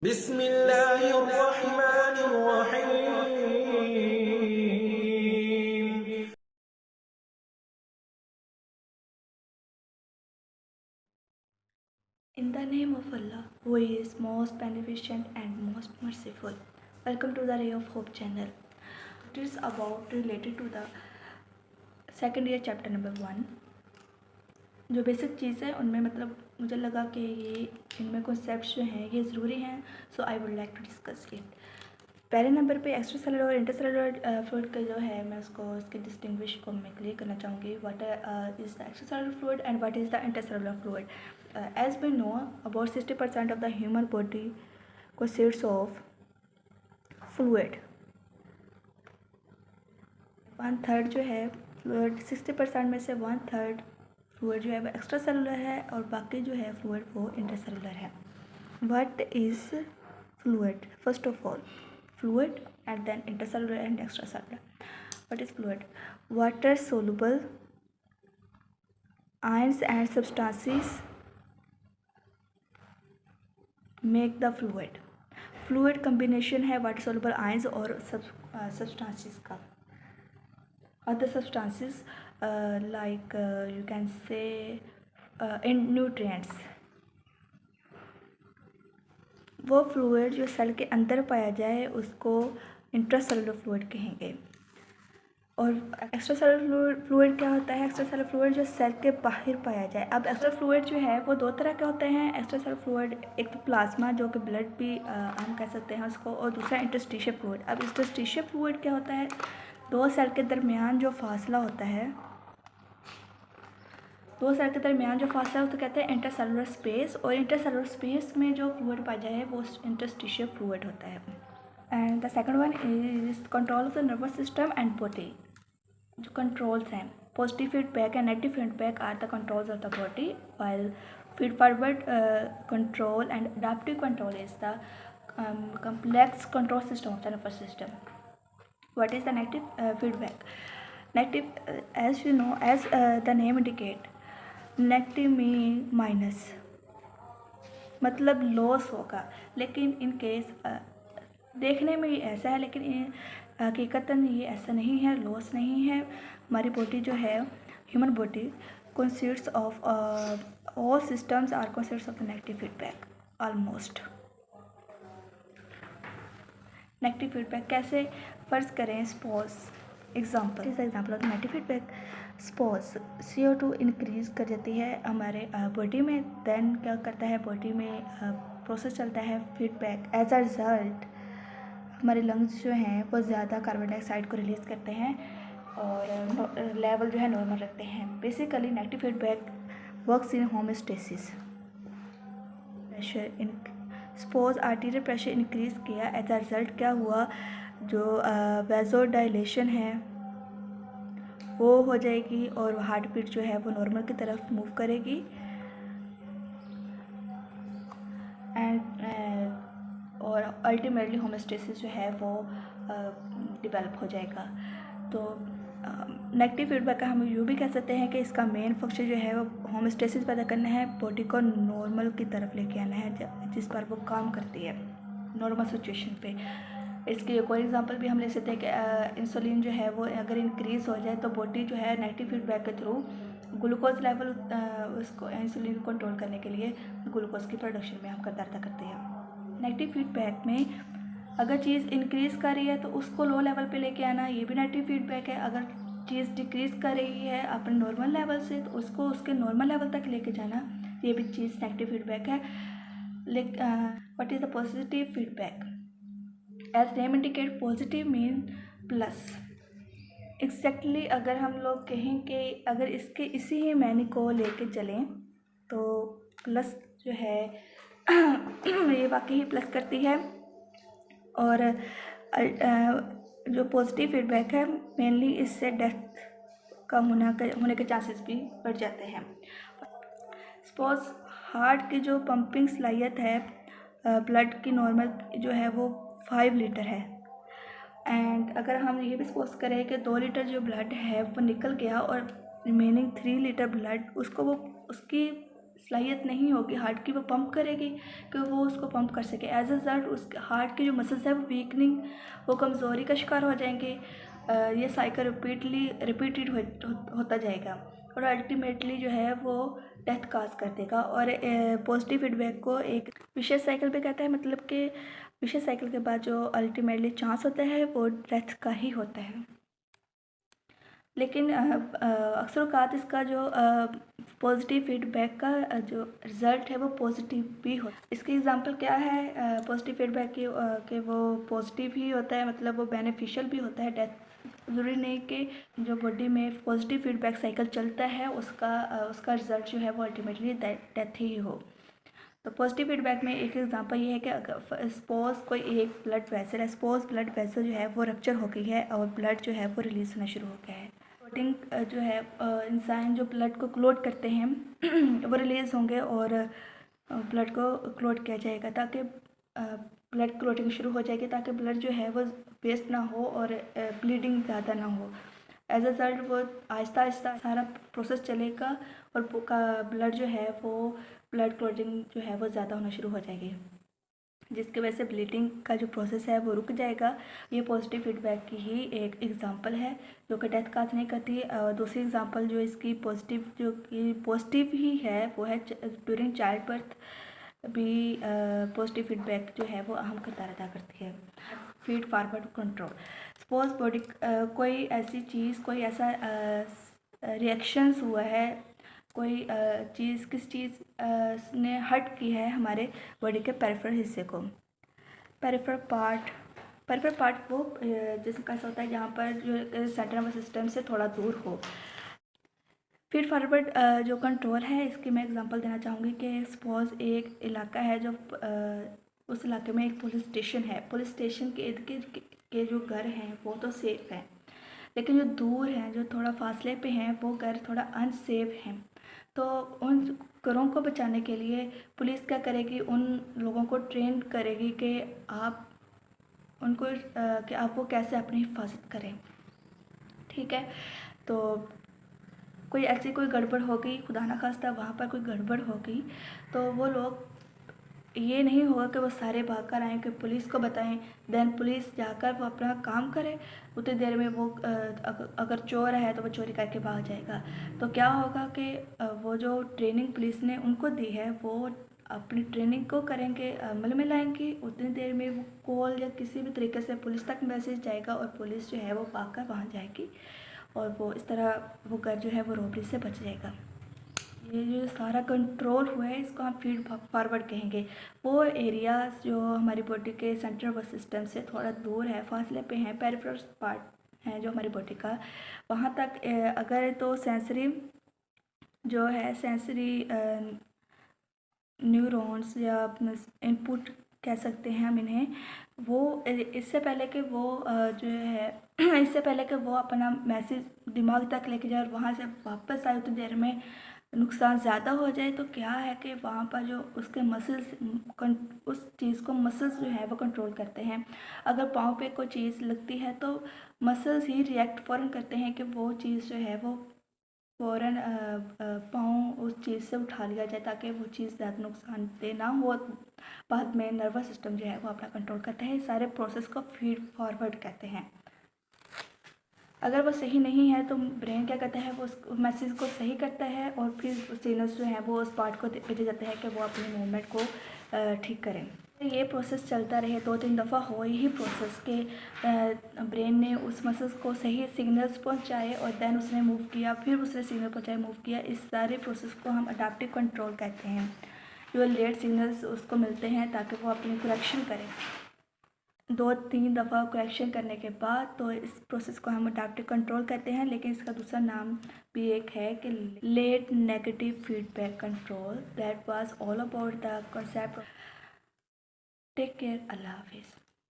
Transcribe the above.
बिस्मिल्लाहिर्रहमानिर्रहीम। In the name of Allah, who is most beneficent and most merciful. Welcome to the Ray of Hope channel. It is about related to the second year chapter number 1. जो basic चीज़ है उनमें मतलब मुझे लगा कि ये इनमें कॉन्सेप्ट्स जो हैं ये ज़रूरी हैं, so I would like to discuss it. पहले नंबर पे एक्स्ट्रा सेलुलर और इंटर सेलुलर फ्लूइड का जो है मैं उसको उसके डिस्टिंग्विश को मैं क्लियर करना चाहूँगी। What is the extra cellular fluid and what is the inter cellular fluid. As we know about 60% of the human body consists of fluid। 1/3 जो है फ्लूइड, 60% में से 1/3 फ्लूइड जो है वो एक्स्ट्रा सेलुलर है और बाकी जो है फ्लूइड वो इंटरसेलुलर है। What is fluid? First of all fluid and then intercellular and extracellular. What is fluid? Water soluble ions and substances make the fluid. Fluid combination है वाटर सोलुबल आयंस और substances का। Other substances like you can say in nutrients. वो fluid जो cell के अंदर पाया जाए उसको इंट्रासेलुलर फ्लूइड कहेंगे। और एक्स्ट्रा सेलुलर फ्लूइड क्या होता है? एक्स्ट्रा सेलुलर फ्लूइड जो सेल के बाहर पाया जाए। अब एक्स्ट्रा फ्लूइड जो है वो दो तरह के होते हैं। एक्स्ट्रा सेलुलर फ्लूइड, एक तो प्लाज्मा जो कि ब्लड भी हम कह सकते हैं उसको, और दूसरा इंटरस्टिशियल फ्लूइड। अब इंटरस्टिशियल फ्लूइड क्या होता है? दो सेल के दरमियान जो फासला होता है, दो सेल के दरमियान जो फासला होता है कहते हैं इंटरसेलुलर स्पेस, और इंटरसेलुलर स्पेस में जो फ्लूइड पाया जाए वो इंटरस्टिशियल फ्लूइड होता है। And the second one is control of the nervous system and body. जो कंट्रोल्स हैं, positive feedback and negative feedback are the controls of the body, while feed forward control and adaptive control is the complex control system of the nervous system. What is the negative feedback? Negative, as you know, as the name indicate, negative में minus मतलब loss होगा, लेकिन in case देखने में ये ऐसा है, लेकिन हकीकतन ये ऐसा नहीं है, लॉस नहीं है। हमारी बॉडी जो है, human body consists of all systems are consists of the negative feedback almost. Negative feedback कैसे? फ़र्ज़ करें, suppose example of the negative feedback. Suppose CO2 increase कर जाती है हमारे बॉडी में, देन क्या करता है बॉडी में प्रोसेस चलता है फीडबैक। एज अ रिज़ल्ट हमारे लंग्स जो हैं वो ज़्यादा कार्बन डाइऑक्साइड को रिलीज़ करते हैं और लेवल जो है नॉर्मल रखते हैं। Basically negative feedback works in homeostasis. Pressure in suppose arterial pressure increase किया, एज अ रिज़ल्ट क्या हुआ, जो वेज़ोडाइलेशन है वो हो जाएगी और हार्ट बीट जो है वो नॉर्मल की तरफ मूव करेगी। एंड और अल्टीमेटली होमोस्टेसिस जो है वो डेवलप हो जाएगा। तो नेगेटिव फीडबैक का हम यूँ भी कह सकते हैं कि इसका मेन फंक्शन जो है वो होमोस्टेसिस पैदा करना है, बॉडी को नॉर्मल की तरफ लेके आना है, जिस पर वो काम करती है नॉर्मल सिचुएशन पे। इसकी एक और एग्जांपल भी हम ले सकते हैं कि इंसुलिन जो है वो अगर इंक्रीज़ हो जाए तो बॉडी जो है नेगेटिव फीडबैक के थ्रू ग्लूकोज लेवल उसको इंसुलिन को कंट्रोल करने के लिए ग्लूकोज की प्रोडक्शन में हम किरदार अदा करते हैं। नेगेटिव फीडबैक में अगर चीज़ इंक्रीज़ कर रही है तो उसको लो लेवल पे लेके आना, ये भी नेगेटिव फीडबैक है। अगर चीज़ डिक्रीज़ कर रही है अपने नॉर्मल लेवल से तो उसको उसके नॉर्मल लेवल तक लेके जाना, ये भी चीज़ नेगेटिव फीडबैक है। What is the positive feedback? As name indicate, positive mean plus. Exactly अगर हम लोग कहें कि अगर इसके इसी ही मैनी को लेके चलें तो प्लस जो है ये वाकई ही प्लस करती है। और जो पॉजिटिव फीडबैक है मेनली इससे डेथ कम होने के चांसेस भी बढ़ जाते हैं। सपोज हार्ट की जो पंपिंग सलाहियत है ब्लड की नॉर्मल जो है वो 5 लीटर है, एंड अगर हम ये भी सपोज करें कि 2 लीटर जो ब्लड है वो निकल गया और रिमेनिंग 3 लीटर ब्लड उसको वो उसकी सलाहियत नहीं होगी हार्ट की वो पंप करेगी कि वो उसको पंप कर सके। एज अ रिज़ल्ट उस हार्ट के जो मसल्स है वो वीकनिंग, वो कमज़ोरी का शिकार हो जाएंगे। ये साइकिल रिपीटेड होता जाएगा और अल्टीमेटली जो है वो डेथ काज कर देगा। और पॉजिटिव फीडबैक को एक विशेष साइकिल पे कहता है, मतलब कि विशेष साइकिल के बाद जो अल्टीमेटली चांस होता है वो डेथ का ही होता है। लेकिन अक्सर औक़ात इसका जो पॉजिटिव फीडबैक का जो रिज़ल्ट है वो पॉजिटिव भी हो। इसकी एग्जांपल क्या है पॉजिटिव फीडबैक की कि वो पॉजिटिव ही होता है, मतलब वो बेनिफिशियल भी होता है। डेथ ज़रूरी नहीं कि जो बॉडी में पॉजिटिव फीडबैक साइकिल चलता है उसका रिज़ल्ट जो है वो अल्टीमेटली डेथ ही हो। तो पॉजिटिव फीडबैक में एक एग्जांपल ये है कि अगर सपोज़ कोई एक ब्लड वेसल है, सपोज़ ब्लड वेसल जो है वो रप्चर हो गई है और ब्लड जो है वो रिलीज़ होना शुरू हो गया है। क्लोटिंग जो है इंसान जो ब्लड को क्लोट करते हैं वो रिलीज़ होंगे और ब्लड को क्लोट किया जाएगा ताकि ब्लड क्लोटिंग शुरू हो जाएगी ताकि ब्लड जो है वो वेस्ट ना हो और ब्लीडिंग ज़्यादा ना हो। एज अ रिज़ल्ट वो आहिस्ता आहिस्ता सारा प्रोसेस चलेगा और ब्लड जो है वो ब्लड क्लोटिंग जो है वो ज़्यादा होना शुरू हो जाएगी, जिसकी वजह से ब्लीडिंग का जो प्रोसेस है वो रुक जाएगा। ये पॉजिटिव फीडबैक की ही एक एग्जांपल है जो कि डेथ काज नहीं करती। दूसरी एग्जांपल जो इसकी पॉजिटिव ही है वो है ड्यूरिंग चाइल्ड बर्थ भी पॉजिटिव फीडबैक जो है वो अहम किरदार अदा करती है। Feed forward control, suppose body कोई ऐसी चीज़, कोई ऐसा रिएक्शंस हुआ है, कोई चीज़ किस चीज़ ने हर्ट की है हमारे बॉडी के पेरिफेरल हिस्से को। पेरिफेरल पार्ट वो जिसका ऐसा होता है जहाँ पर जो सेंट्रल नर्वस सिस्टम से थोड़ा दूर हो। फीड फॉरवर्ड जो कंट्रोल है इसकी मैं एग्जांपल देना चाहूँगी कि सपोज़ एक इलाका है जो उस इलाके में एक पुलिस स्टेशन है। पुलिस स्टेशन के इर्द गिर्द के जो घर हैं वो तो सेफ़ हैं, लेकिन जो दूर हैं, जो थोड़ा फासले पे हैं, वो घर थोड़ा अनसेफ हैं। तो उन घरों को बचाने के लिए पुलिस क्या करेगी, उन लोगों को ट्रेन करेगी कि आप उनको कि आप वो कैसे अपनी हिफाजत करें। ठीक है, तो कोई ऐसी कोई गड़बड़ हो गई, खुदा ना खास्ता वहाँ पर कोई गड़बड़ हो गई, तो वो लोग ये नहीं होगा कि वो सारे भाग कर आएँ कि पुलिस को बताएं, देन पुलिस जाकर वो अपना काम करे। उतनी देर में वो अगर चोर है तो वो चोरी करके भाग जाएगा। तो क्या होगा कि वो जो ट्रेनिंग पुलिस ने उनको दी है वो अपनी ट्रेनिंग को करेंगे, अमल में लाएंगे। उतनी देर में वो कॉल या किसी भी तरीके से पुलिस तक मैसेज जाएगा और पुलिस जो है वो भाग कर वहाँ जाएगी और वो इस तरह वो घर जो है वो रॉबरी से बच जाएगा। ये जो सारा कंट्रोल हुआ है इसको हम फीड फॉरवर्ड कहेंगे। वो एरियाज जो हमारी बॉडी के सेंट्रल नर्वस सिस्टम से थोड़ा दूर है, फासले पे हैं, पेरिफेरल पार्ट है जो हमारी बॉडी का, वहाँ तक अगर तो सेंसरी जो है, सेंसरी न्यूरॉन्स या इनपुट कह सकते हैं हम इन्हें, वो इससे पहले कि वो जो है इससे पहले कि वो अपना मैसेज दिमाग तक लेके जाए और वहाँ से वापस आए उतनी देर में नुकसान ज़्यादा हो जाए। तो क्या है कि वहाँ पर जो उसके मसल्स, उस चीज़ को मसल्स जो है वो कंट्रोल करते हैं। अगर पाँव पे कोई चीज़ लगती है तो मसल्स ही रिएक्ट फ़ौरन करते हैं कि वो चीज़ जो है वो फ़ौरन पाँव उस चीज़ से उठा लिया जाए ताकि वो चीज़ ज़्यादा नुकसानदेह ना हो। बाद में नर्वस सिस्टम जो है वो अपना कंट्रोल करता है। सारे प्रोसेस को फीड फॉरवर्ड कहते हैं। अगर वो सही नहीं है तो ब्रेन क्या करता है, वो उस मैसेज को सही करता है और फिर सिग्नल्स जो हैं वो उस पार्ट को भेजे जाते हैं कि वो अपने मूवमेंट को ठीक करें। ये प्रोसेस चलता रहे, 2-3 दफ़ा हो यही प्रोसेस के ब्रेन ने उस मसल्स को सही सिग्नल्स पहुंचाए और देन उसने मूव किया, फिर उसने सिग्नल पहुंचाए, मूव किया। इस सारे प्रोसेस को हम अडाप्टिव कंट्रोल कहते हैं। जो लेट सिग्नल्स उसको मिलते हैं ताकि वो अपनी करेक्शन करें। 2-3 दफ़ा करेक्शन करने के बाद तो इस प्रोसेस को हम अडाप्टिव कंट्रोल कहते हैं। लेकिन इसका दूसरा नाम भी एक है कि let negative feedback control. That was all about the concept. Take care, अल्लाह हाफिज़।